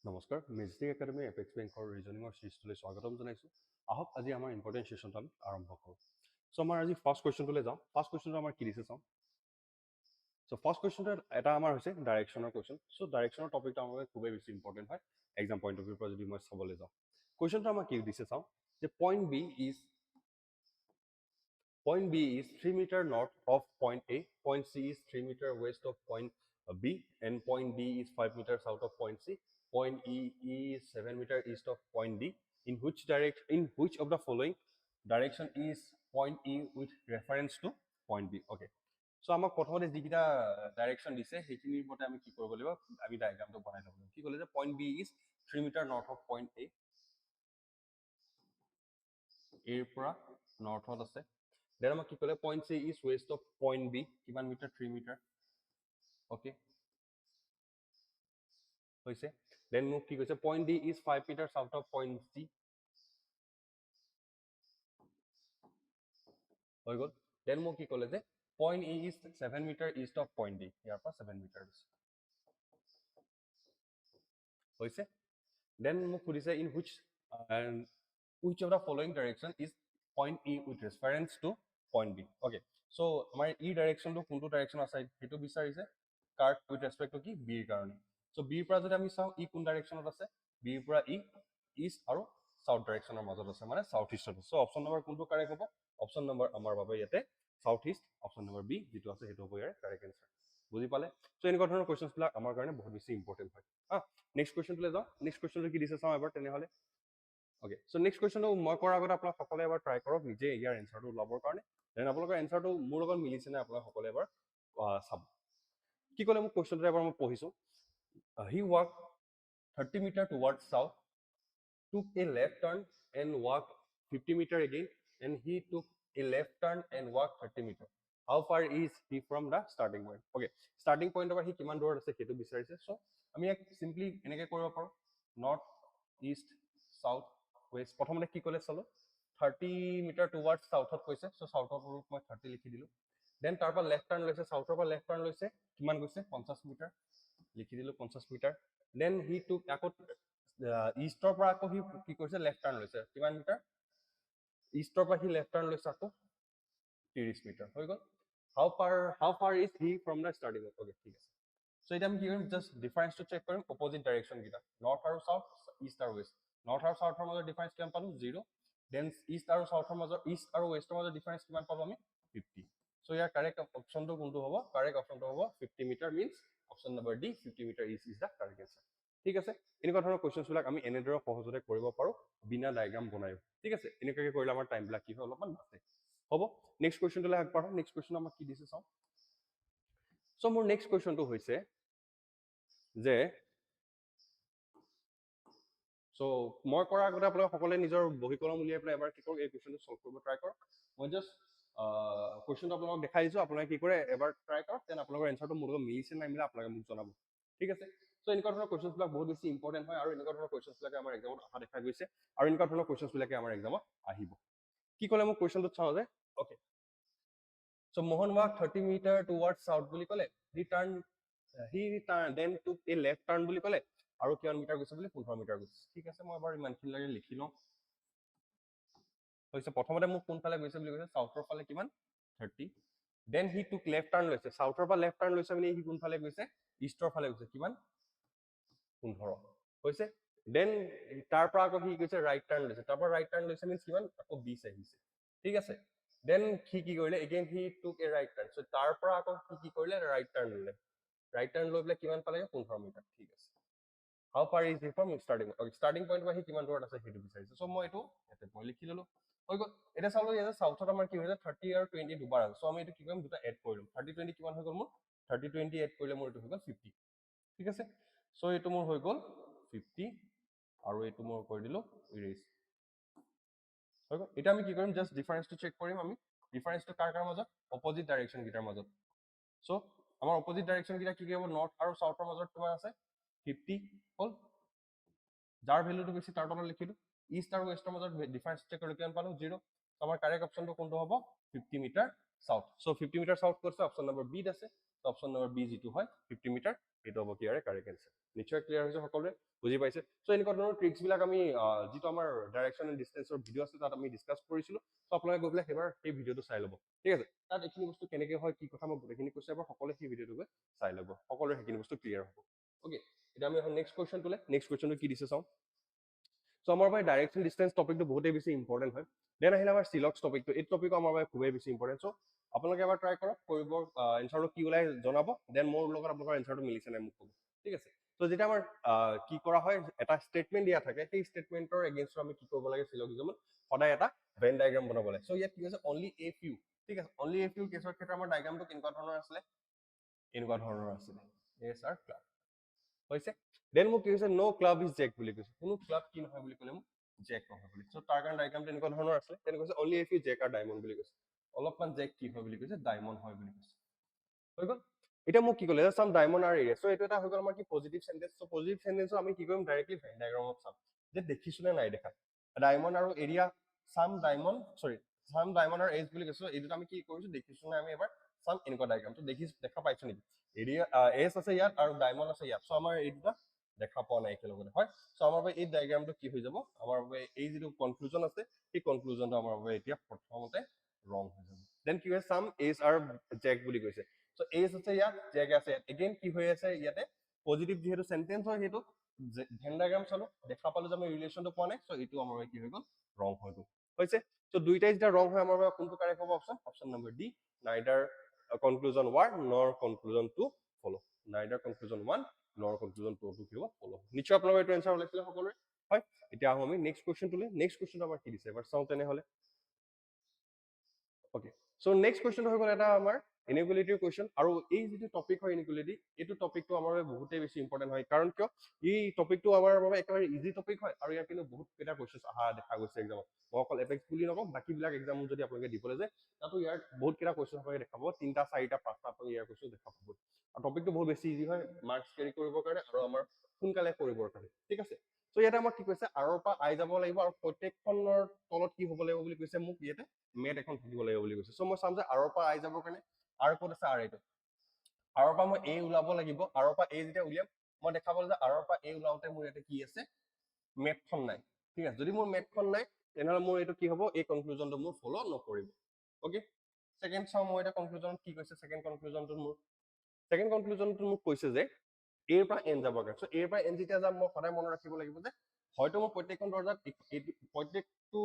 নমস্কাৰ majestic academy apex বেংকৰ ৰিজনিঙৰ চিৰিজটোলৈ স্বাগতম জনাইছোঁ আহক আজি আমাৰ ইম্পৰ্টেণ্ট সেশ্যনটো আমি আৰম্ভ কৰোঁ চ' আমাৰ আজি ফাৰ্ষ্ট কুৱেশ্যনটোলৈ যাওঁ ফাৰ্ষ্ট কুৱেশ্যনটো আমাৰ কি দিছে চাওঁ চ' ফাৰ্ষ্ট কুৱেশ্যনটো এটা আমাৰ হৈছে ডাইৰেকশ্যনৰ কুৱেশ্যন চ' ডাইৰেকশ্যনৰ টপিকটো আমাৰ খুবেই বেছি ইম্পৰ্টেণ্ট হয় এক্সাম পইণ্ট অফ ভিউৰ পৰা যদি মই চাবলৈ যাওঁ কুৱেশ্যনটো আমাৰ কি দিছে চাওঁ যে point B is 3 meter north of point A, point C is 3 meter west of point B, and point D is 5 meter south of point C. Point E is 7 meter east of point D. In which of the following direction is point E with reference to point B? Okay. So আমাক প্ৰথমতে যিকিটা direction দিছে সেইখিনিৰ মতে আমি কি কৰিব লাগিব আমি ডায়াগ্ৰামটো বনাই ল'ব লাগিব কি ক'লে যে point B is 3 meter north of point A এৰ পৰা নৰ্থত আছে then আমাক কি ক'লে point C is west of point B কিমান মিটাৰ 3 মিটাৰ okay হৈছে then মোক কি কৈছে point D is 5 meter south of point C হৈ গ'ল then মোক কি ক'লে যে point E is 7 meter east of point D ইয়াৰ পৰা 7 মিটাৰ হৈছে then মোক সুধিছে in which of the following direction is point E with reference to point B okay so আমাৰ E direction to কোনটো direction আছে সেইটো বিচাৰিছে কাৰ with respect to কি B ৰ কাৰণে so B ৰ পৰা যদি আমি চাওঁ E কোন directionত আছে B ৰ পৰা E east আৰু south directionৰ মাজত আছে মানে south eastত আছে so option number কোনটো কাৰেক্ট হ'ব option number আমাৰ বাবে ইয়াতে south east option number B যেটো আছে হেতু হ'ব ইয়াৰ কাৰেক্ট আনসাৰ বুজি পালে so এনেকুৱা ধৰণৰ কোৱেশ্চনছ বিলাক আমাৰ কাৰণে বহুত বেছি ইম্পৰ্টেন্ট হয় নেক্সট কোৱেশ্চনটোলৈ যাওঁ নেক্সট কোৱেশ্চনটো কি দিছে চাওঁ এবাৰ তেনেহলে Okay, so next question মই কৰাৰ আগতে আপোনাক সকলোৱে এবাৰ ট্ৰাই কৰক নিজে ইয়াৰ এনসাৰটো ওলাবৰ কাৰণে দেন আপোনালোকৰ এনসাৰটো মোৰ লগত মিলিছে নে আপোনাক সকলোৱে এবাৰ চাব কি ক'লে মোক কোৱেশ্চনটো এবাৰ মই পঢ়িছো he walked 30 meter towards south took a left turn and walked 50 meter again and he took a left turn and walked 30 meter how far is he from the starting point okay starting point পৰা he কিমান দূৰত আছে সেইটো বিচাৰিছে so আমি এক simply এনেকৈ কৰিব পাৰো north east south west প্ৰথমতে কি ক'লে চালো 30 মিটাৰ টুৱাৰ্ডছ সাউথত কৈছে সো সাউথৰ পৰা মই 30 লিখি দিলো দেন তাৰ পৰা লেফট টাৰ্ণ লৈছে সাউথৰ পৰা লেফট টাৰ্ণ লৈছে কিমান গৈছে 50 মিটাৰ লিখি দিলো 50 মিটাৰ দেন হি টুক আকৌ ইষ্টৰ পৰা আকৌ হি কি কৰিছে লেফট টাৰ্ণ লৈছে কিমান মিটাৰ ইষ্টৰ পৰা হি লেফট টাৰ্ণ লৈছে আকৌ 30 মিটাৰ হৈ গ'ল how far is he from the starting point okay ঠিক আছে so এটা আমি কি কৰিম জাস্ট ডিফাৰেন্সটো চেক কৰিম অপোজিট ডাইৰেকশন কিটা নৰ্থ আৰু সাউথ ইষ্ট আৰু ওয়েষ্ট নৰ্থ আৰু সাউথৰ মাজৰ ডিফাৰেন্স কিমান পালো 0 দেন ইষ্ট আৰু সাউথৰ মাজৰ ইষ্ট আৰু ওয়েষ্টৰ মাজৰ ডিফাৰেন্স কিমান পালো আমি 50 so ইয়াৰ কাৰেক্ট অপচনটো কোনটো হ'ব কাৰেক্ট অপচনটো হ'ব 50 metre means option number D 50 metre is the correct answer ঠিক আছে এনেকুৱা ধৰণৰ কোৱেশ্চনছ বিলাক আমি এনেদৰে সহজতে কৰিব পাৰো বিনা ডায়াগ্ৰাম বনাই ঠিক আছে এনেকৈ কৰিলে আমাৰ টাইম বিলাক কি হয় অলপমান বাচে হ'ব নেক্সট কোৱেশ্চনটোলৈ আগবাঢ়ো নেক্সট কোৱেশ্চন আমাক কি দিছে চাওঁ সো মোৰ নেক্সট কোৱেশ্চনটো হৈছে যে সো মই কৰাৰ আগতে আপোনালোক সকলোৱে নিজৰ বহি কলম উলিয়াই পেলাই এবাৰ কি কৰক এই কোৱেশ্চনটো সলভ কৰিব ট্ৰাই কৰক মই জাস্ট কোৱেশ্চনটো আপোনালোকক দেখাই দিছো আপোনালোকে কি কৰে এবাৰ ট্ৰাই কৰক দেন আপোনালোকৰ এনসাৰটো মোৰ লগত মিলিছে নাই মিলা আপোনালোকে মোক জনাব ঠিক আছে সো এনেকুৱা ধৰণৰ কোৱেশ্চনছ বিলাক বহুত বেছি ইম্পৰ্টেন্ট হয় আৰু এনেকুৱা ধৰণৰ কোৱেশ্চনছ বিলাকে আমাৰ এক্সামত অহা দেখা গৈছে আৰু এনেকুৱা ধৰণৰ কোৱেশ্চনছ বিলাকে আমাৰ এক্সামত আহিব কি ক'লে মোক কোৱেশ্চনটো চাওঁ যে okay so Mohan walked 30 meter towards south বুলি ক'লে he then took a left turn বুলি ক'লে আৰু কিমান মিটাৰ গৈছে বুলি 15 মিটাৰ গৈছে ঠিক আছে মই এবাৰ ইমানখিনি লাগে লিখি লওঁ হৈছে প্ৰথমতে মোক কোনফালে গৈছে বুলি কৈছে সাউথৰ ফালে কিমান 30 দেন হি টুক লেফট টাৰ্ণ লৈছে সাউথৰ পৰা লেফট টাৰ্ণ লৈছে মানে হি কোনফালে গৈছে ইষ্টৰ ফালে গৈছে কিমান 15 হৈছে দেন তাৰ পৰা আকৌ হি গৈছে ৰাইট টাৰ্ণ লৈছে তাৰ পৰা ৰাইট টাৰ্ণ লৈছে মিন্স কিমান আকৌ 20 আহিছে ঠিক আছে দেন হি কি কৰিলে এগেইন হি টুক এ ৰাইট টাৰ্ণ সো তাৰ পৰা আকৌ কি কৰিলে ৰাইট টাৰ্ণ ললে ৰাইট টাৰ্ণ লৈ পেলাই কিমান পালে 15 মিটাৰ ঠিক আছে how far is he from starting okay starting point পৰা হি কিমান দূৰত আছে হেতু বিচাৰিছে সো মই এটো এতে মই লিখি ললো হৈ গল এটা চালো ইয়াতে সাউথত আমাৰ কি হৈছে 30 আৰু 20 দুবাৰ আছে সো আমি এটো কি কৰিম দুটা এড কৰিম 30 20 কিমান হৈ গল মোৰ 30 20 এড কৰিলে মোৰ এটো হৈ গল 50 ঠিক আছে সো এটো মোৰ হৈ গল 50 আৰু এটো মই কৰি দিলো ইৰেজ হৈ গল এটা আমি কি কৰিম জাস্ট ডিফাৰেন্সটো চেক কৰিম আমি ডিফাৰেন্সটো কাৰ মাজত অপোজিট ডাইৰেকশন গিটাৰ মাজত সো আমাৰ অপোজিট ডাইৰেকশন গিটা কি হ'ব নৰ্থ আৰু সাউথৰ মাজত কিমান আছে 50 হল যাৰ ভ্যালুটো বেছি তাৰ তলত লিখিলো ইষ্ট আৰু ওয়েষ্টৰ মাজত ডিফাৰেন্স চেক কৰিলে কিমান পালো 0 আমাৰ কাৰেক্ট অপচনটো কোনটো হ'ব 50 metre south so 50 metre south কৰিছে অপচন নম্বৰ বি আছে অপশ্যন নম্বৰ বি যিটো হয় 50 মিটাৰ সেইটো হ'ব কি আৰু কাৰেক্ট এনসাৰ নিশ্চয় ক্লিয়াৰ হৈছে সকলোৱে বুজি পাইছে সো এনেকুৱা ধৰণৰ ট্ৰিক্সবিলাক আমি যিটো আমাৰ ডাইৰেকশ্যন এণ্ড ডিষ্টেঞ্চৰ ভিডিঅ' আছে তাত আমি ডিছকাছ কৰিছিলোঁ সো আপোনালোকে গৈ পেলাই সেইবাৰ সেই ভিডিঅ'টো চাই ল'ব ঠিক আছে তাত এইখিনি বস্তু কেনেকৈ হয় কি কথা মই গোটেইখিনি কৈছোঁ এবাৰ সকলোৱে সেই ভিডিঅ'টো গৈ চাই ল'ব সকলোৰে সেইখিনি বস্তু ক্লিয়াৰ হ'ব অ'কে এতিয়া আমি এখন নেক্সট কুৱেশ্যনটোলৈ নেক্সট কুৱেশ্যনটো কি দিছে চাওঁ সো আমাৰ বাবে ডাইৰেকশ্যন ডিষ্টেঞ্চ টপিকটো বহুতেই বেছি ইম্পৰ্টেণ্ট হয় দেন আহিলে আমাৰ চিলক্স টপিকটো এই টপিকো আমাৰ বাবে খুবেই বেছি ইম্পৰ্টেণ্ট সো আপোনালোকে এবাৰ ট্ৰাই কৰক কৰিব এনচাৰটো কি ওলাই জনাব দেন মোৰ লগত আপোনালোকৰ এনচাৰটো মিলিছে নাই মোক ক'ব ঠিক আছে তো যেতিয়া আমাৰ কি কৰা হয় এটা ষ্টেটমেণ্ট দিয়া থাকে সেই ষ্টেটমেণ্টৰ এগেইনষ্টত আমি কি কৰিব লাগে চিলকিজমত সদায় এটা ভেন ডায়েগ্ৰাম বনাব লাগে সো ইয়াত কি হৈছে অনলি এ ফিউ ঠিক আছে অনলি এ ফিউ কেছৰ ক্ষেত্ৰত আমাৰ ডায়েগ্ৰামটো কেনেকুৱা ধৰণৰ আছিলে এনেকুৱা ধৰণৰ আছিলে এছ আৰ ক্লাব হৈছে দেন মোক কি হৈছে ন' ক্লাব ইজ জেক বুলি কৈছে কোনো ক্লাব কি নহয় বুলি ক'লে মোক জেক নহয় বুলি সো তাৰ কাৰণে ডায়েগ্ৰাম তেনেকুৱা ধৰণৰ আছিলে তেনেকৈ কৈছে only a few jack are diamond বুলি কৈছে অলপমান জেক কি হয় বুলি কৈছে ডায়মণ্ড হয় বুলি কৈছে হৈ গ'ল এতিয়া মোক কি ক'লে চাম ডায়মণ্ড আৰু এৰিয়া সো এইটো এটা হৈ গ'ল আমাৰ কি পজিটিভ সেন্টেন্স সো পজিটিভ সেন্টেন্সো আমি কি কৰিম ডাইৰেক্টলি ভেন ডায়াগ্ৰামত চাম যে দেখিছো নে নাই দেখা ডায়মণ্ড আৰু এৰিয়া চাম ডায়মণ্ড সৰি চাম ডায়মণ্ড আৰু এজ বুলি কৈছো এইটো আমি কি কৰিছো দেখিছো নে আমি এবাৰ চাম এনেকুৱা ডায়গ্ৰামটো দেখিছো দেখা পাইছো নেকি এৰিয়া এজ আছে ইয়াত আৰু ডায়মণ্ড আছে ইয়াত সো আমাৰ এই দুটা দেখা পোৱা নাই একেলগতে হয় সো আমাৰ বাবে এই ডায়গ্ৰামটো কি হৈ যাব আমাৰ বাবে এই যিটো কনক্লুজন আছে সেই কনক্লুজনটো আমাৰ বাবে এতিয়া প্ৰথমতে ৰং হৈ যাব দেন কি হয় চাম এজ আৰু জেক বুলি কৈছে সো এজ আছে ইয়াত জেক আছে ইয়াত এগেইন কি হৈ আছে ইয়াতে পজিটিভ যিহেতু সেন্টেন্স হয় সেইটো ভেন ডায়াগ্ৰাম চালো দেখা পালো যে আমি ৰিলেশ্যনটো পোৱা নাই সো এইটো আমাৰ কি হৈ গ'ল ৰং হৈ গ'ল হৈছে সো দুইটাই যেতিয়া ৰং হয় আমাৰ বাবে কোনটো কাৰেক্ট হ'ব option option number D neither conclusion 1 নৰ কনক্লুজন 2 ফলো নাইডাৰ কনক্লুজন 1 নৰ কনক্লুজন 2 টো কি হ'ব ফলো নিশ্চয় আপোনালোকৰ এইটো এনসাৰ ওলাইছিলে সকলোৰে হয় এতিয়া আহোঁ আমি নেক্সট কুৱেশ্যনটোলৈ নেক্সট কুৱেশ্যনটো আমাৰ কি দিছে এবাৰ চাওঁ তেনেহ'লে ওকে সো নেক্সট কুৱেশ্যনটো হৈ গ'ল এটা আমাৰ ইনইকুৱেলিটিৰ কুৱেশ্যন আৰু এই যিটো টপিক হয় ইনইকুৱেলিটি এইটো টপিকটো আমাৰ বাবে বহুতেই বেছি ইম্পৰ্টেণ্ট হয় কাৰণ কিয় এই টপিকটো আমাৰ বাবে একেবাৰে ইজি টপিক হয় আৰু ইয়াৰ কিন্তু বহুত কেইটা কুৱেশ্যন অহা দেখা গৈছে এক্সামত মই অকল এপেক্স বুলি নকওঁ বাকীবিলাক এক্সাম যদি আপোনালোকে দিবলৈ যায় তাতো ইয়াৰ বহুত কেইটা কুৱেশ্যন আপোনালোকে দেখা পাব 3টা 4টা 5টা আপোনালোকে ইয়াৰ কুৱেশ্যন দেখা পাব আৰু টপিকটো বহুত বেছি ইজি হয় মাৰ্কছ কেৰি কৰিবৰ কাৰণে আৰু আমাৰ সোনকালে কৰিবৰ কাৰণে ঠিক আছে সো ইয়াতে আমাক কি কৈছে আৰৰ পৰা আই যাব লাগিব আৰু প্ৰত্যেকখনৰ তলত কি হ'ব লাগিব বুলি কৈছে মোক ইয়াতে মেট এখন থাকিব লাগিব বুলি কৈছে সো মই চাম যে আৰৰ পৰা আই যাবৰ কাৰণে আৰ ক'ত আছে আৰ এইটো আৰৰ পৰা মই এ ওলাব লাগিব আৰৰ পৰা এ যেতিয়া উলিয়াম মই দেখা পালো যে আৰৰ পৰা এ ওলাওঁতে মোৰ ইয়াতে কি আছে মেটখন নাই ঠিক আছে যদি মোৰ মেটখন নাই তেনেহ'লে মোৰ এইটো কি হ'ব এই কনক্লুজনটো মোৰ ফলো নকৰিব অ'কে ছেকেণ্ড চাওঁ মই এটা কনক্লুজনত কি কৈছে ছেকেণ্ড কনক্লুজনটো মোক কৈছে যে এৰ পৰা এন যাব কাৰণে সো এৰ পৰা এন যেতিয়া যাম মই সদায় মনত ৰাখিব লাগিব যে হয়তো মই প্ৰত্যেকখন দৰ্জাত প্ৰত্যেকটো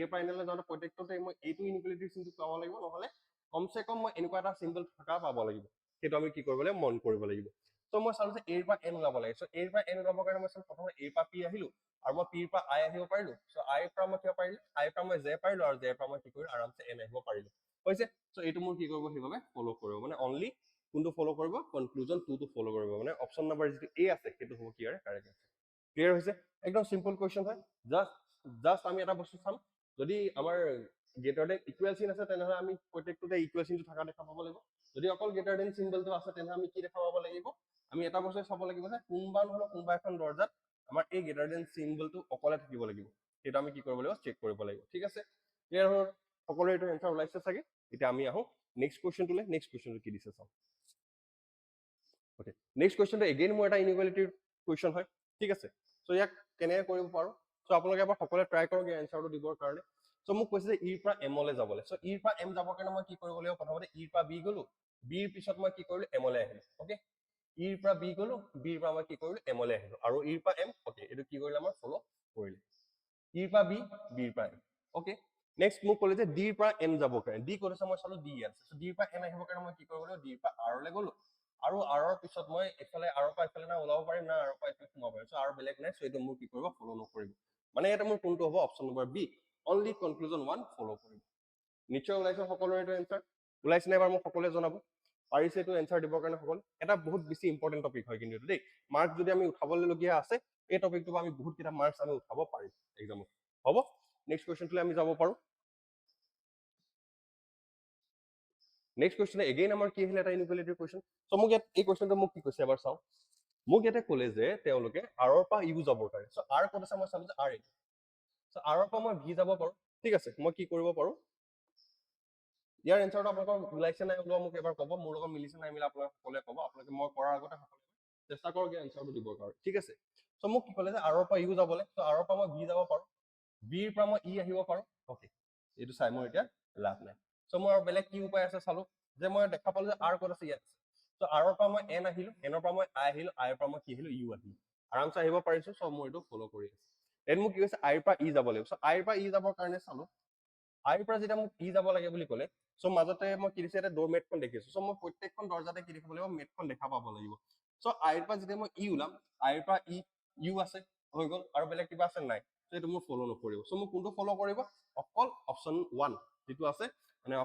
এৰ পৰা এনলৈ যাওঁতে প্ৰত্যেকটোতে মই এইটো ইনইকুৱেলিটিৰ চিনটো পাব লাগিব নহ'লে কমচে কম মই এনেকুৱা এটা চিম্বল থকা পাব লাগিব সেইটো আমি কি কৰিব লাগিব মন কৰিব লাগিব সো মই চালো যে এৰ পৰা এন ওলাব লাগে সো এৰ পৰা এন ওলাবৰ কাৰণে মই চাম প্ৰথমে এৰ পৰা পি আহিলো আৰু মই পিৰ পৰা আই আহিব পাৰিলো সো আইৰ পৰা মই কিয় পাৰিলো আইৰ পৰা মই জে পাৰিলো আৰু জেৰ পৰা মই কি কৰিলো আৰামছে এন আহিব পাৰিলো হৈছে সো এইটো মোৰ কি কৰিব সেইবাবে ফলো কৰিব মানে অনলি কোনটো ফলো কৰিব কনক্লুজন 2 টো ফলো কৰিব মানে অপশ্যন নম্বৰ যিটো এ আছে সেইটো হ'ব কি আৰু কাৰেক্ট আছে ক্লিয়াৰ হৈছে একদম সিম্পল কুৱেশ্যন হয় জাষ্ট আমি এটা বস্তু চাম যদি আমাৰ গ্ৰেটাৰ দেন ইকুৱেল চিন আছে তেনেহ'লে আমি প্ৰত্যেকটোতে ইকুৱেল চিনটো থকা দেখা পাব লাগিব যদি অকল গ্ৰেটাৰ দেন চিম্বলটো আছে তেনেহ'লে আমি কি দেখা পাব লাগিব আমি এটা বস্তু চাব লাগিব যে কোনোবা নহ'লে কোনোবা এখন দৰ্জাত আমাৰ এই গ্ৰেটাৰ দেন চিম্বলটো অকলে থাকিব লাগিব সেইটো আমি কি কৰিব লাগিব চেক কৰিব লাগিব ঠিক আছে ক্লিয়াৰ হ'ল সকলোৰে এইটো এনসাৰ ওলাইছে চাগে এতিয়া আমি আহোঁ নেক্সট কুৱেশ্যনটোলৈ নেক্সট কুৱেশ্যনটো কি দিছে চাওঁ ওকে নেক্সট কুৱেশ্যনটো এগেইন মোৰ এটা ইনইকুৱেলিটিৰ কুৱেশ্যন হয় ঠিক আছে সো ইয়াক কেনেকৈ কৰিব পাৰোঁ সো আপোনালোকে এবাৰ সকলোৱে ট্ৰাই কৰক এই এনসাৰটো দিবৰ কাৰণে সো মোক কৈছে যে ইৰ পৰা এমলৈ যাবলৈ সো ইৰ পৰা এম যাবৰ কাৰণে মই কি কৰিব লাগিব প্ৰথমতে ইৰ পৰা বি গ'লো বিৰ পিছত মই কি কৰিলো এমলৈ আহিলো অ'কে ইৰ পৰা বি গ'লো বিৰ পৰা মই কি কৰিলো এমলৈ আহিলো আৰু ইৰ পৰা এম অ'কে এইটো কি কৰিলে আমাৰ ফলো কৰিলে ইৰ পৰা বি বিৰ পৰা এম অ'কে নেক্সট মোক ক'লে যে ডিৰ পৰা এন যাবৰ কাৰণে ডি ক'ত আছে মই চালো ডি আছে সো ডিৰ পৰা এন আহিবৰ কাৰণে মই কি কৰিব লাগিব ডিৰ পৰা আৰলৈ গ'লো আৰু আৰৰ পিছত মই এইফালে আৰৰ পৰা এইফালে না ওলাব পাৰিম না আৰৰ পৰা এইফালে সোমাব পাৰিম সো আৰু বেলেগ নাই সো এইটো মোৰ কি কৰিব ফলো নকৰিব মানে ইয়াতে মোৰ কোনটো হ'ব option number B only conclusion 1 follow কৰিব নিশ্চয় ওলাইছে সকলোৰে এইটো এনসাৰ ওলাইছে নে এবাৰ মোক সকলোৱে জনাব পাৰিছে এইটো এনসাৰ দিবৰ কাৰণে সকলো এটা বহুত বেছি ইম্পৰ্টেণ্ট টপিক হয় কিন্তু দেই মাৰ্ক যদি আমি উঠাবলগীয়া আছে এই টপিকটো আমি বহুত কেইটা মাৰ্কছ আমি উঠাব পাৰিম এক্সামত হ'ব নেক্সট কুৱেশ্যনটোলৈ আমি যাব পাৰোঁ নেক্সট কুৱেশ্যন এগেইন আমাৰ কি আহিলে এটা ইনইকুৱেলিটিৰ কুৱেশ্যন সো মোক ইয়াত এই কুৱেশ্যনটো মোক কি কৈছে এবাৰ চাওঁ মোক ইয়াতে ক'লে যে তেওঁলোকে আৰৰ পৰা ইউ যাবৰ কাৰণে সো আৰ ক'ত আছে মই চালো যে আৰ এইটো সো আৰৰ পৰা মই ভি যাব পাৰোঁ ঠিক আছে মই কি কৰিব পাৰোঁ ইয়াৰ এনচাৰটো আপোনালোকৰ ওলাইছে নাই ওলোৱা মোক এবাৰ ক'ব, মোৰ লগত মিলিছে নাই মিলা আপোনালোকে সকলোৱে ক'ব, আপোনালোকে মই কৰাৰ আগতে সকলোৱে চেষ্টা কৰক ইয়াৰ এনচাৰটো দিবৰ কাৰণে, ঠিক আছে। চ' মোক কি ক'লে যে আৰৰ পৰা ইউ যাবলৈ, চ' আৰৰ পৰা মই ভি যাব পাৰোঁ, বিৰ পৰা মই ই আহিব পাৰোঁ, অ'কে এইটো চাই মোৰ এতিয়া লাভ নাই। চ' মোৰ আৰু বেলেগ কি উপায় আছে চালোঁ, যে মই দেখা পালোঁ যে আৰ ক'ত আছে ইয়াত আছে, চ' আৰৰ পৰা মই এন আহিলোঁ, এনৰ পৰা মই আই আহিলোঁ, আইৰ পৰা মই কি আহিলোঁ ইউ আহিলোঁ, আৰামছে আহিব পাৰিছোঁ। চ' মোৰ এইটো ফ'ল' কৰি আছে। দেন মোক কি কৈছে আইৰ পৰা ই যাব লাগিব, চ' আইৰ পৰা ই যাবৰ কাৰণে চালোঁ, আইৰ পৰা যেতিয়া মোক ই যাব লাগে বুলি ক'লে, চ' মাজতে মই কি দিছে এটা ড'ৰ মেটখন দেখিছোঁ, চ' মই প্ৰত্যেকখন দৰ্জাতে কি দেখিব লাগিব মেটখন দেখা পাব লাগিব। চ' আইৰ পৰা যেতিয়া মই ই ওলাম, আইৰ পৰা ই ইউ আছে হৈ গ'ল, আৰু বেলেগ কিবা আছে নাই, চ' এইটো মোৰ ফ'ল' নকৰিব। চ' মোক কোনটো ফ'ল' কৰিব, অকল অপশ্যন 1 যিটো আছে মানে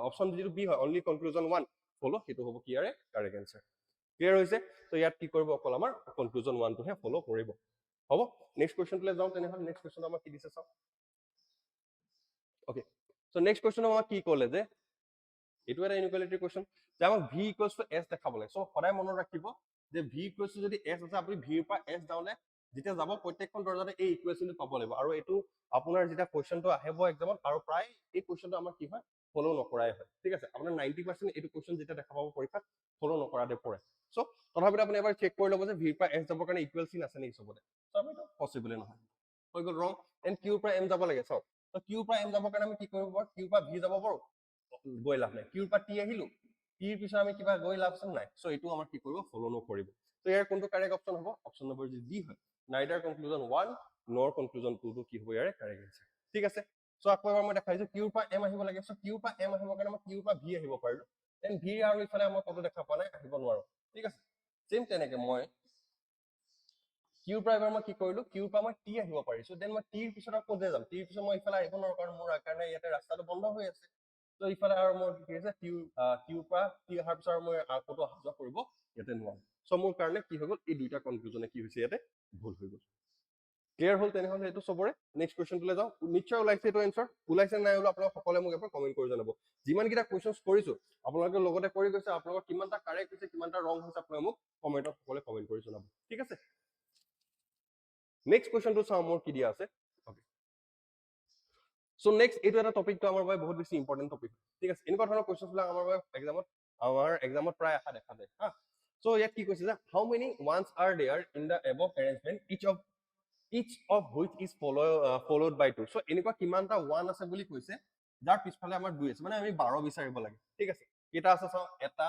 অপশ্যন যিটো বি হয় অনলি কনক্লুজন 1 ফ'ল' সেইটো হ'ব কি ইয়াৰে কাৰেক্ট এনচাৰ। ক্লিয়াৰ হৈছে। চ' ইয়াত কি কৰিব অকল আমাৰ কনক্লুজন 1টোহে ফ'ল' কৰিব। হ'ব, নেক্সট কুৱেশ্যনটোলৈ যাওঁ তেনেহ'লে। নেক্সট কুৱেশ্যনটো আমাক কি দিছে চাওঁ। অ'কে, চ' নেক্সট কুৱেশ্যন আমাক কি ক'লে যে এইটো এটা ইনইকুৱেলিটি কুৱেশ্যন, যে আমাক ভি ইকুৱেলছ টু এছ দেখাব লাগে। চ' সদায় মনত ৰাখিব যে ভি ইকুৱেলছ টু যদি এছ আছে, আপুনি ভিৰ পৰা এছ যাওঁতে যেতিয়া যাব প্ৰত্যেকখন দৰ্জাতে এই ইকুৱেশ্যনটো পাব লাগিব, আৰু এইটো আপোনাৰ যেতিয়া কুৱেশ্যনটো আহিব এক্সামত, আৰু প্ৰায় এই কুৱেশ্যনটো আমাৰ কি হয় ফ'ল' নকৰাই হয়, ঠিক আছে। আপোনাৰ 90% এইটো কুৱেশ্যন যেতিয়া দেখা পাব পৰীক্ষাত ফ'ল' নকৰাতে পৰে। চ' তথাপিতো আপুনি এবাৰ চেক কৰি ল'ব যে ভিৰ পৰা এছ যাবৰ কাৰণে ইকুৱেল চিন আছে নেকি চবতে, চ' আমি পচিবলে নহয়, হৈ গ'ল ৰং। এণ্ড কিউৰ পৰা এম যাব লাগে, চাওক কিউৰ পৰা এম যাবৰ কাৰণে আমি কি কৰিব পাৰোঁ, কিউৰ পৰা ভি যাব পাৰোঁ, গৈ লাভ নাই। কিউৰ পৰা টি আহিলো, টিৰ পিছত আমি কিবা গৈ লাভ আছে নাই, চ' এইটো আমাৰ কি কৰিব ফ'ল' নকৰিব। ত' ইয়াৰ কোনটো কাৰেক্ট অপশ্যন হ'ব, অপশ্যন নম্বৰ যি ডি হয়, নাইডাৰ কনক্লুজন 1 নৰ কনক্লুজন 2টো কি হ'ব ইয়াৰে কাৰেক্ট এনচাৰ, ঠিক আছে। চ' আকৌ এবাৰ মই দেখাইছো কিউৰ পৰা এম আহিব লাগে, চ' কিউৰ পৰা এম আহিবৰ কাৰণে মই কিউৰ পৰা ভি আহিব পাৰিলো, দেন ভি আৰু ইফালে মই ক'তো দেখা পোৱা নাই, আহিব নোৱাৰো, ঠিক আছে। চেম তেনেকে মই কিউৰ পৰা এবাৰ মই কি কৰিলো, কিউৰ পৰা মই টি আহিব পাৰিছো, দেন মই টিৰ পিছত আৰু ক'ত যাম, টিৰ পিছত মই ইফালে আহিব নোৱাৰো কাৰণ মোৰ কাৰণে ইয়াতে ৰাস্তাটো বন্ধ হৈ আছে। ত' ইফালে আৰু মোৰ কি হৈছে কিউৰ পৰা টি অহাৰ পিছত আৰু মই ক'তো অহা যোৱা কৰিব ইয়াতে নোৱাৰো। চ' মোৰ কাৰণে কি হৈ গ'ল, এই দুইটা কনক্লুজনে কি হৈছে ইয়াতে ভুল হৈ গ'ল। ক্লিয়াৰ হ'ল তেনেহ'লে এইটো চবৰে। নেক্সট কুৱেশ্যনটোলৈ যাওঁ। নিশ্চয় ওলাইছে এইটো এনচাৰ, ওলাইছে নাই ওলোৱা আপোনালোকে সকলোৱে মোক এবাৰ কমেণ্ট কৰি জনাব। যিমানকেইটা কুৱেশ্যনছ কৰিছো আপোনালোকে লগতে কৰি গৈছে, আপোনালোকৰ কিমানটা কাৰেক্ট হৈছে কিমানটা ৰং হৈছে আপোনালোকে মোক কমেণ্টত সকলোৱে কমেণ্ট কৰি জনাব, ঠিক আছে। নেক্সট কুৱেশ্যনটো চাওঁ মোৰ কি দিয়া আছে। চ' নেক্সট এইটো এটা টপিকটো আমাৰ বাবে বহুত বেছি ইম্পৰ্টেণ্ট টপিক, ঠিক আছে। এনেকুৱা ধৰণৰ কুৱেশ্যনবিলাক আমাৰ বাবে এক্সামত প্ৰায় আশা দেখা যায় হা। চ' ইয়াত কি কৈছে যে how many ones are there in the above arrangement each of which is followed by 2। So' এনেকুৱা কিমানটা ওৱান আছে বুলি কৈছে যাৰ পিছফালে আমাৰ 2 আছে, মানে আমি 12 বিচাৰিব লাগে, ঠিক আছে। কেইটা আছে চাওঁ, এটা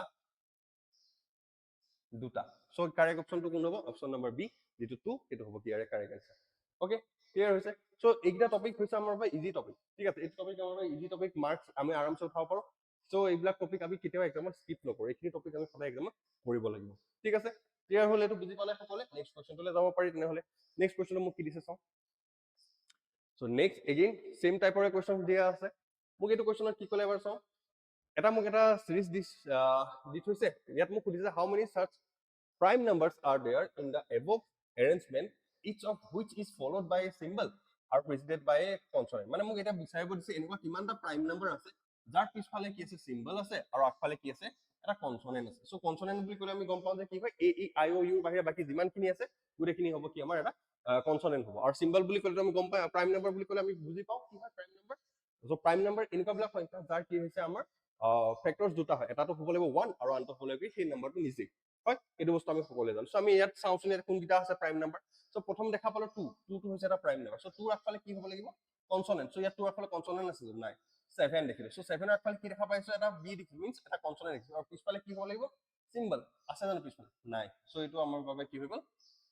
দুটা। চ' কাৰেক্ট অপশ্যনটো কোন হ'ব, অপশ্যন নম্বৰ বি যিটো 2 সেইটো হ'ব কি ইয়াৰে কাৰেক্ট এনচাৰ। অ'কে, ক্লিয়াৰ হৈছে। চ' এইকেইটা টপিক হৈছে আমাৰ বাবে ইজি টপিক, ঠিক আছে। এইটো টপিক আমাৰ বাবে ইজি টপিক, মাৰ্কছ আমি আৰামছে উঠাব পাৰোঁ। চ' এইবিলাক টপিক আমি কেতিয়াও এক্সামত স্কিপ নকৰোঁ, এইখিনি টপিক আমি সদায় এক্সামত কৰিব লাগিব, ঠিক আছে। ক্লিয়াৰ হ'ল, এইটো বুজি পালে সকলোৱে। নেক্সট কুৱেশ্যনটোলৈ যাব পাৰি তেনেহ'লে। নেক্সট কুৱেশ্যনটো মোক কি দিছে চাওঁ। চ' নেক্সট এগেইন চেম টাইপৰে কুৱেশ্যন দিয়া আছে। মোক এইটো কুৱেশ্যনত কি ক'লে এবাৰ চাওঁ। মোক এটা চিৰিজ দি থৈছে, ইয়াত মোক সুধিছে হাউ মেনি চাৰ্চ prime numbers are there in the above arrangement, each of which is followed by a symbol or preceded by a consonant. মানে মোক এটা বিচাৰিব দিছে এনেকুৱা কিমানটা প্ৰাইম নাম্বাৰ আছে যাৰ পিছফালে কি আছে চিম্বল আছে আৰু আগফালে কি আছে এটা কনসনেন্ট আছে। সো কনসনেন্ট বুলি ক'লে আমি গম পাওঁ যে কি হয় এ ই আই অ ইউ বাহিৰে বাকি যিমানখিনি আছে গোটেইখিনি হ'ব কি আমাৰ এটা কনসনেন্ট হ'ব। আৰু চিম্বল বুলি ক'লে আমি গম পাওঁ, প্ৰাইম নাম্বাৰ বুলি ক'লে আমি বুজি পাওঁ কি হয় prime number. So prime number এনেকুৱাবিলাক সংখ্যা যাৰ কি হৈছে আমাৰ ফেক্টৰছ দুটা হয়, এটাটো হ'ব লাগিব 1 আৰু আনটো হ'ব লাগিব সেই নাম্বাৰটো নিজেই হয়। এইটো বস্তু আমি সকলোৱে জানো। সো আমি ইয়াত চাওঁচোন ইয়াত কোনকেইটা আছে প্ৰাইম নাম্বাৰ। সো প্ৰথম দেখা পালো 2 টো হৈছে এটা প্ৰাইম নাম্বাৰ। সো 2 আগফালে কি হ'ব লাগিব কনসনেন্ট। সো ইয়াত 2 আগফালে কনসনেন্ট আছে নাই, 7 দেখিলো। সো 7 আগফালে কি দেখা পাইছো এটা বি দেখিলো, মিন্স এটা কনসনেন্ট দেখিলো। আৰু পিছফালে কি হ'ব লাগিব চিম্বল আছে জানো পিছফালে নাই। সো এইটো আমাৰ বাবে কি হৈ গ'ল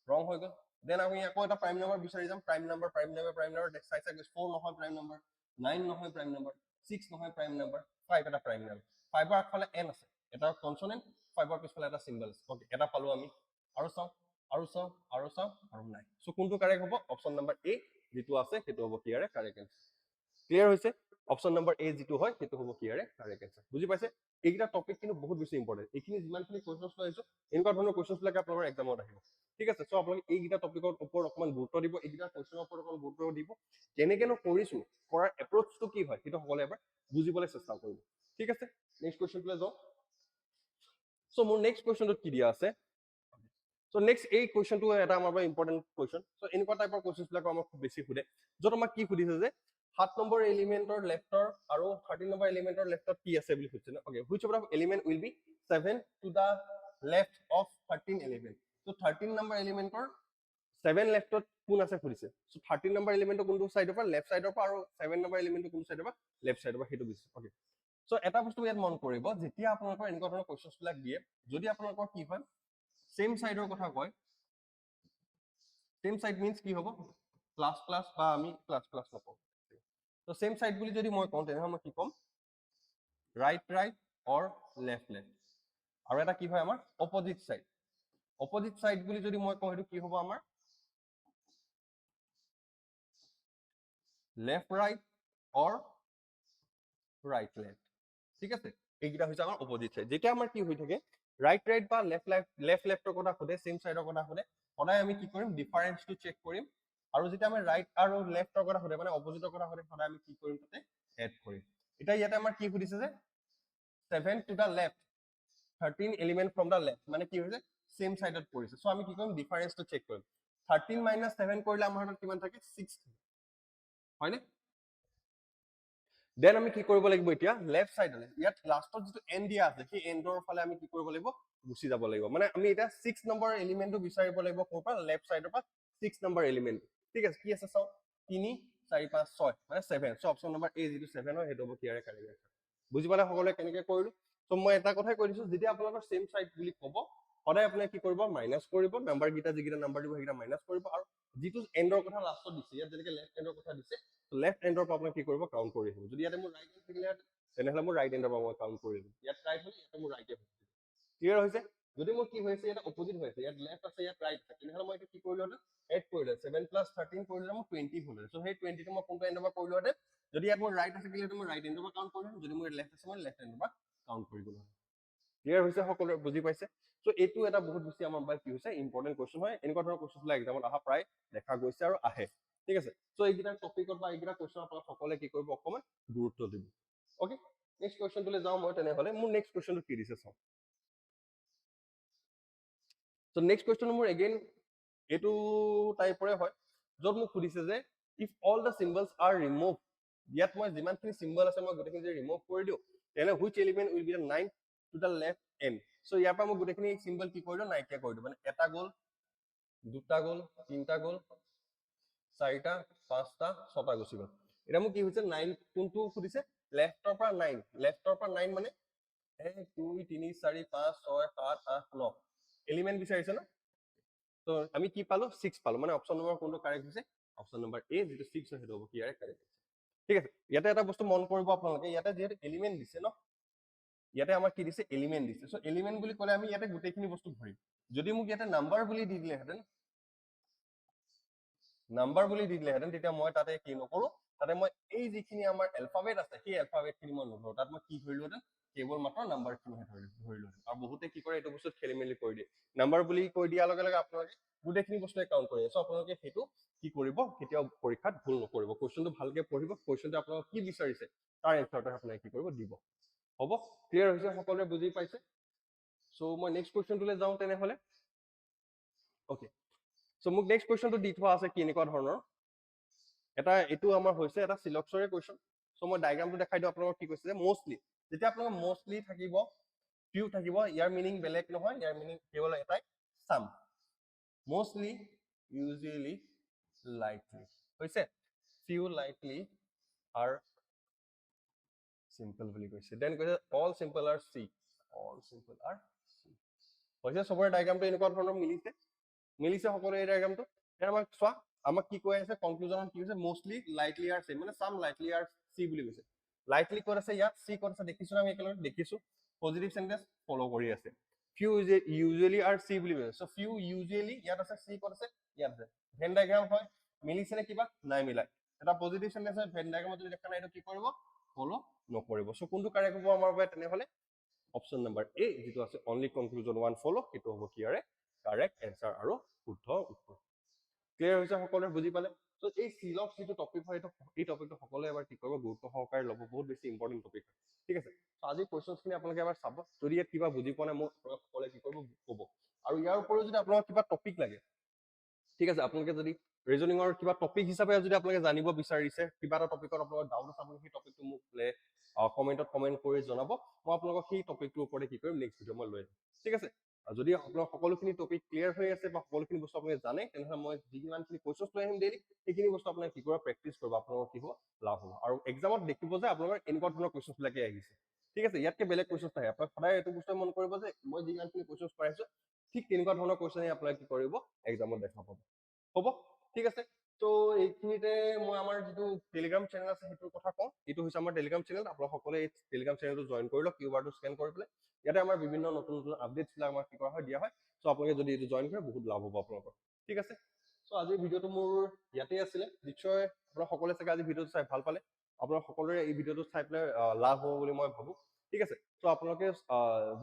ৰং হৈ গ'ল। দেন আমি আকৌ এটা প্ৰাইম নাম্বাৰ বিচাৰি যাম। প্ৰাইম নাম্বাৰ চাই 4 নহয় প্ৰাইম নাম্বাৰ, 9 নহয় প্ৰাইম নাম্বাৰ, 6 নহয় প্ৰাইম নাম্বাৰ, 5 এটা প্ৰাইম নাম্বাৰ। 5 ৰ আগফালে n আছে, এটা কনসনেন্ট, 5 ৰ পিছফালে এটা চিম্বল আছে। ওকে, এটা পালো আমি। আৰু চাওঁ আৰু নাই। সো কোনটো কাৰেক্ট হ'ব, অপশ্যন নম্বৰ এ যিটো আছে সেইটো হ'ব কি ইয়াৰে কাৰেক্ট এনসাৰ। ক্লিয়াৰ হৈছে, অপশ্যন নম্বৰ এ যিটো হয় সেইটো হ'ব কি ইয়াৰে কাৰেক্ট এনসাৰ। বুজি পাইছে? এইকেইটা টপিক কিন্তু বহুত বেছি ইম্পৰ্টেন্ট। এইখিনি যিমানখিনি কুৱেশ্যনছ লৈ আহিছো এনেকুৱা ধৰণৰ কুৱেশ্যনছবিলাক আপোনালোকৰ এক্সামত আহিব, ঠিক আছে। সো আপোনালোকে এইকেইটা টপিকৰ ওপৰত অকমান গুৰুত্ব দিব, এইকেইটা কুৱেশ্যনৰ ওপৰত অকমান গুৰুত্ব দিব। কেনেকেনো কৰিছো, কৰাৰ এপ্ৰ'চটো কি হয় সেইটো সকলোৱে এবাৰ বুজিবলৈ চেষ্টা কৰিব, ঠিক আছে। নেক্সট কুৱেশ্যনটোলৈ যাওঁ। সো মোৰ নেক্সট কুৱেশ্যনটোত কি দিয়া আছে। সো নেক্সট এই কুৱেশ্যনটো এটা আমাৰ বাবে ইম্পৰ্টেন্ট কুৱেশ্যন। সো এনেকুৱা টাইপৰ কুৱেশ্যনছবিলাক আমাক খুব বেছি সোধে, য'ত আমাক কি সুধিছে যে 7 নম্বৰ এলিমেন্টৰ লেফটৰ আৰু 13 নম্বৰ এলিমেন্টৰ লেফটত কি আছে বুলি কৈছে okay which of the element will be 7 to the left of 13 element so 13 number এলিমেন্টৰ 7 লেফটত কোন আছে খুদিছে সো 13 নম্বৰ এলিমেন্টৰ কোনটো সাইডৰ পৰা লেফট সাইডৰ পৰা আৰু 7 নম্বৰ এলিমেন্টৰ কোনটো সাইডৰ পৰা লেফট সাইডৰ পৰা হেতু দিছে ওকে সো এটা বস্তু ইয়াত মন কৰিব যেতিয়া আপোনালোকৰ এনেকুৱা ধৰণৰ কোৱেশ্চনছ বিলাক দিয়ে যদি আপোনালোকৰ কি হয় সেম সাইডৰ কথা কয় সেম সাইড মিন্স কি হ'ব প্লাস প্লাস বা আমি প্লাস প্লাস নকওঁ তো সেম সাইড বুলি যদি মই কওঁ তেনেহলে মই কি ক'ম right right or left left আৰু এটা কি হয় আমাৰ অপোজিট সাইড বুলি যদি মই কওঁ হেতু কি হ'ব আমাৰ লেফট ৰাইট অৰ ৰাইট লেফট ঠিক আছে এইকেইটা হৈছে আমাৰ অপোজিট সাইড যেতিয়া আমাৰ কি হৈ থাকে ৰাইট ৰাইট বা লেফট লেফটৰ কথা খুদে সেম সাইডৰ কথা খুদে সদায় আমি কি কৰিম ডিফাৰেন্সটো চেক কৰিম আৰু যেতিয়া আমি ৰাইট আৰু লেফটৰ কথা খুদে মানে অপোজিটৰ কথা খুদে সদায় আমি কি কৰিম তাতে এড কৰিম এটা ইয়াতে আমাৰ কি খুদিছে যে 7 to the left 13 element from the left মানে কি হৈছে সেম সাইডত পৰিছে সো আমি কি কৰিম ডিফাৰেন্সটো চেক কৰিম 13 - 7 কৰিলে আমাৰ হাতত কিমান থাকে 6 হয়নে দেন আমি কি কৰিব লাগিব এতিয়া লেফট সাইডলে ইয়াত লাষ্টত যেটো এন্ড দিয়া আছে সেই এন্ডৰ ফালে আমি কি কৰিব লাগিব গুছি যাব লাগিব মানে আমি এটা 6 নম্বৰ এলিমেন্টটো বিচাৰিব লাগিব কোৰ পৰা লেফট সাইডৰ পৰা 6 নম্বৰ এলিমেন্ট ঠিক আছে কি আছে চাও 3 4 5 6 মানে 7 সো অপচন নম্বৰ এ যেটো 7 হয় হেতু হ'ব কিয়াৰে কাৰেক্ট বুজি পালে সকলোৱে কেনেকৈ কৰিলো সো মই এটা কথাই কৈ দিছো যেতিয়া আপোনালোকৰ সেম সাইড বুলি ক'ব সদায় আপুনি কি কৰিব মাইনাস কৰিব নাম্বাৰ গিটা যিগিটা নাম্বাৰ দিব হেগিটা মাইনাস কৰিব আৰু যেটো এন্ডৰ কথা লাষ্টত দিছে ইয়াত যেনেকৈ লেফট এন্ডৰ কথা দিছে লেফট এন্ডৰ পৰা আপুনি কি কৰিব কাউন্ট কৰি আহিব যদি ইয়াতে মোৰ ৰাইট এন্ড থাকিলে তেনেহলে মোৰ ৰাইট এন্ডৰ পৰা মই কাউন্ট কৰি দিম ইয়াত ৰাইট হলে ইয়াতে মোৰ ৰাইট হৈছে ক্লিয়াৰ হৈছে যদি মোৰ কি হৈছে ইয়াত অপোজিট হৈছে ইয়াত লেফট আছে ইয়াত ৰাইট আছে তেনেহলে মই কি কৰিলো এড কৰিলো 7 + 13 কৰিলে মোৰ 20 হল সো সেই 20 টো মই কোনটো এন্ডৰ পৰা কৰিলো যদি ইয়াত মোৰ ৰাইট আছে কিলে মই ৰাইট এন্ডৰ পৰা কাউন্ট কৰিলো যদি মোৰ লেফট আছে মই লেফট এন্ডৰ পৰা কাউন্ট কৰি গলো ক্লিয়াৰ হৈছে সকলোৰে বুজি পাইছে সো এইটো এটা বহুত বেছি আমাৰ বাবে কি হৈছে ইম্পৰ্টেন্ট কোৱেশ্চন হয় এনেকুৱা ধৰণৰ কোৱেশ্চনবিলাক এক্সামত আহা প্ৰায় দেখা গৈছে আৰু আহে ঠিক আছে সো এইগিটা টপিকত বা এইগিটা কোৱেশ্চন আপোনালোক সকলোৱে কি কৰিব অকমান গুৰুত্ব দিব ওকে নেক্সট কোৱেশ্চনটোলৈ যাওঁ মই তেনেহলে মোৰ নেক্সট কোৱেশ্চনটো কি দিছে চাওঁ সো নেক্সট কোৱেশ্চন মোৰ এগেইন এইটো টাইপৰে হয় যত মোক সুধিছে যে if all the symbols are remove ইয়াত মই যিমানখিনি সিম্বল আছে মই গোটেইখিনি যদি ৰিমুভ কৰি দিওঁ তেনে which element will be the 9 to the left end so ইয়াৰ পৰা মই গোটেইখিনি সিম্বল কি কৰি দিওঁ নাইকিয়া কৰি দিওঁ মানে এটা গ'ল দুটা গ'ল তিনটা গ'ল চাৰিটা পাঁচটা ছটা গুচি গ'ল এটা মোক কি হৈছে 9 কোনটো সুধিছে লেফটৰ পৰা 9 লেফটৰ পৰা 9 মানে 1 2 3 4 5 6 7 8 9 এলিমেন্ট বিচাৰিছে না তো আমি কি পালো 6 পালো মানে অপচন নম্বৰ কোনটো কাৰেক্ট হৈছে অপচন নম্বৰ এ যেটো 6 হয় হেতু হ'ব কি ইয়াৰ কাৰেক্ট ঠিক আছে ইয়াতে এটা বস্তু মন কৰিব আপোনালোকে ইয়াতে যেহেতু এলিমেন্ট দিছে ন ইয়াতে আমাৰ কি দিছে এলিমেন্ট দিছে সো এলিমেন্ট বুলি ক'লে আমি ইয়াতে গোটেইখিনি বস্তু ভৰিম যদি মোক ইয়াতে নাম্বাৰ বুলি দি দিলেহেঁতেন নাম্বাৰ বুলি দি দিলেহেঁতেন তেতিয়া মই তাতে কি নকৰো তাতে মই এই যিখিনি আমাৰ এলফাবেট আছে সেই এলফাবেট খিনি মই নধৰো তাত মই কি ধৰিলোহেঁতেন কেৱল মাত্ৰ নাম্বাৰ খিনিহে ধৰিলোহেঁতেন আৰু বহুতে কি কৰে এইটো বস্তু খেলি মেলি কৰি দিয়ে নাম্বাৰ বুলি কৈ দিয়াৰ লগে লগে আপোনালোকে গোটেইখিনি বস্তুৱে কাউণ্ট কৰি আছে আপোনালোকে সেইটো কি কৰিব কেতিয়াও পৰীক্ষাত ভুল নকৰিব কোৱেশ্চনটো ভালকে পঢ়িব কোৱেশ্চনটো আপোনালোকে কি বিচাৰিছে তাৰ এনসাৰটো আপোনালোকে কি কৰিব দিব হ'ব ক্লিয়াৰ হৈছে সকলোৱে বুজি পাইছে সো মই নেক্সট কোৱেশ্চনটোলৈ যাওঁ তেনেহলে ওকে সো মোক নেক্সট কোৱেশ্চনটো দি থোৱা আছে কি এনেকুৱা ধৰণৰ এটা এটো আমাৰ হৈছে এটা সিলক্সৰে কোৱেশ্চন সো মই ডায়াগ্ৰামটো দেখাই দিও আপোনালোকক কি কৈছে যে মোস্টলি যেতিয়া আপোনালোকৰ মোস্টলি থাকিব ফিউ থাকিব ইয়াৰ মিনিং বেলেগ নহয় ইয়াৰ মিনিং কেৱল এটাই সাম মোস্টলি ইউজুৱেলি লাইকলি হৈছে ফিউ লাইকলি আৰ সিম্পল বুলি কৈছে দেন কৈছে অল সিম্পল আৰ সি অল সিম্পল আৰ সি হৈছে সবৰে ডায়াগ্ৰামটো এনেকুৱা ধৰণৰ মিলিছে সকলো এই ডায়াগ্ৰামটো এৰ আমাক চোৱা আমাক কি কৈ আছে কনক্লুজনত কি হৈছে মোস্টলি লাইকলি আৰ সি মানে সাম লাইকলি আৰ সি বুলি কৈছে লাইকলি ক'ত আছে ইয়াত সি ক'ত আছে দেখিছো আমি একেলগে দেখিছো পজিটিভ সেন্টেন্স ফলো কৰি আছে ফিউ ইউজুৱেলি আৰ সি বুলি কৈছে সো ফিউ ইউজুৱেলি ইয়াত আছে সি ক'ত আছে ইয়াত আছে ভেন ডায়াগ্ৰাম হয় মিলিছে নে কিবা নাই মিলাই এটা পজিটিভ সেন্টেন্স হয় ভেন ডায়াগ্ৰামত যদি দেখা নাই এইটো কি কৰিব ফলো নকৰিব সো কোনটো কাৰেক্ট হ'ব আমাৰ বাবে তেনেহলে অপচন নম্বৰ এ যেটো আছে অনলি কনক্লুজন ওয়ান ফলো এটো হ'ব কিয়াৰে কাৰেক্ট এনসাৰ আৰু শুদ্ধ উত্তৰ ক্লিয়াৰ হৈছে সকলোৱে বুজি পালে সো এই সিলক্স যেটো টপিক হয় এই টপিকটো সকলোৱে এবাৰ কি কৰিব গুৰুত্ব সহকাৰে ল'ব বহুত বেছি ইম্পৰ্টেন্ট টপিক ঠিক আছে সো আজি কোৱেশ্চনখিনি আপোনালোকে এবাৰ চাব যদি ইয়াত কিবা বুজি পোৱা নাই মোক সকলোৱে কি কৰিব ক'ব আৰু ইয়াৰ উপৰিও যদি আপোনালোকৰ কিবা টপিক লাগে ঠিক আছে আপোনালোকে যদি ৰিজনিঙৰ কিবা টপিক হিচাপে যদি আপোনালোকে জানিব বিচাৰিছে, কিবা এটা টপিকত আপোনালোকৰ ডাউট আছে, আপুনি সেই টপিকটো মোক কমেণ্টত কমেণ্ট কৰি জনাব। মই আপোনালোকক সেই টপিকটোৰ ওপৰতে কি কৰিম, নেক্সট ভিডিঅ' মই লৈ আহিম। ঠিক আছে, যদি আপোনাৰ সকলোখিনি টপিক ক্লিয়াৰ হৈ আছে বা সকলোখিনি বস্তু আপুনি জানে, তেনেহ'লে মই যিমানখিনি কুৱেশ্যনছ লৈ আহিম ডেইলি, সেইখিনি বস্তু আপোনাক কি কৰিব, প্ৰেক্টিচ কৰিব, আপোনালোকৰ কি হ'ব, লাভ হ'ব। আৰু এক্সামত দেখিব যে আপোনালোকৰ এনেকুৱা ধৰণৰ কুৱেশ্যনছবিলাকে আহিছে। ঠিক আছে, ইয়াতকে বেলেগ কুৱেশ্যনছ নাহে। আপোনাক সদায় এইটো বস্তু মন কৰিব যে মই যিমানখিনি কুৱেশ্যনছ কৰাইছোঁ, ঠিক তেনেকুৱা ধৰণৰ কুৱেশ্যনে আপোনাক কি কৰিব, এক্সামত দেখা পাব। হ'ব, ঠিক আছে। তো এইখিনিতে মই আমাৰ যিটো টেলিগ্ৰাম চেনেল আছে সেইটোৰ কথা কওঁ। এইটো হৈছে আমাৰ টেলিগ্ৰাম চেনেল। আপোনালোক সকলোৱে এই টেলিগ্ৰাম চেনেলটো জইন কৰি লওক, কিউআৰটো স্কেন কৰি পেলাই। ইয়াতে আমাৰ বিভিন্ন নতুন নতুন আপডেটছবিলাক আমাক কি কৰা হয়, দিয়া হয়। চ' আপোনালোকে যদি এইটো জইন কৰে বহুত লাভ হ'ব আপোনালোকৰ। ঠিক আছে, চ' আজিৰ ভিডিঅ'টো মোৰ ইয়াতেই আছিলে। নিশ্চয় আপোনালোক সকলোৱে চাগে আজি ভিডিঅ'টো চাই ভাল পালে। আপোনালোক সকলোৰে এই ভিডিঅ'টো চাই পেলাই লাভ হ'ব বুলি মই ভাবোঁ। ঠিক আছে, চ' আপোনালোকে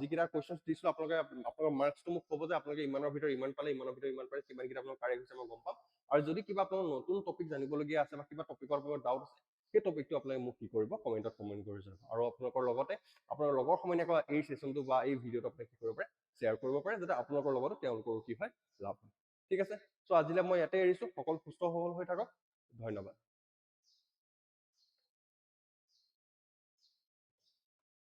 যিকেইটা কুৱেশ্যনছ দিছিলোঁ, আপোনালোকে আপোনালোকৰ মাৰ্কছটো মোক ক'ব যে আপোনালোকে ইমানৰ ভিতৰত ইমান পালে, ইমানৰ ভিতৰত ইমান পালে, কিমানকেইটা আপোনালোকৰ কাৰেক্ট হৈছে মই গম পাম। আৰু যদি কিবা আপোনালোকৰ নতুন টপিক জানিবলগীয়া আছে বা কিবা টপিকৰ ওপৰত ডাউট আছে, সেই টপিকটো আপোনালোকে মোক কি কৰিব, কমেণ্টত কমেণ্ট কৰি জনাব। আৰু আপোনালোকৰ লগতে আপোনাৰ লগৰ সমনীয়াক এই ছেশ্যনটো বা এই ভিডিঅ'টো আপুনি কি কৰিব পাৰে, শ্বেয়াৰ কৰিব পাৰে, যাতে আপোনালোকৰ লগতো তেওঁলোকৰো কি হয়, লাভ হয়। ঠিক আছে, চ' আজিলৈ মই ইয়াতে এৰিছোঁ। সকলো সুস্থ সবল হৈ থাকক। ধন্যবাদ।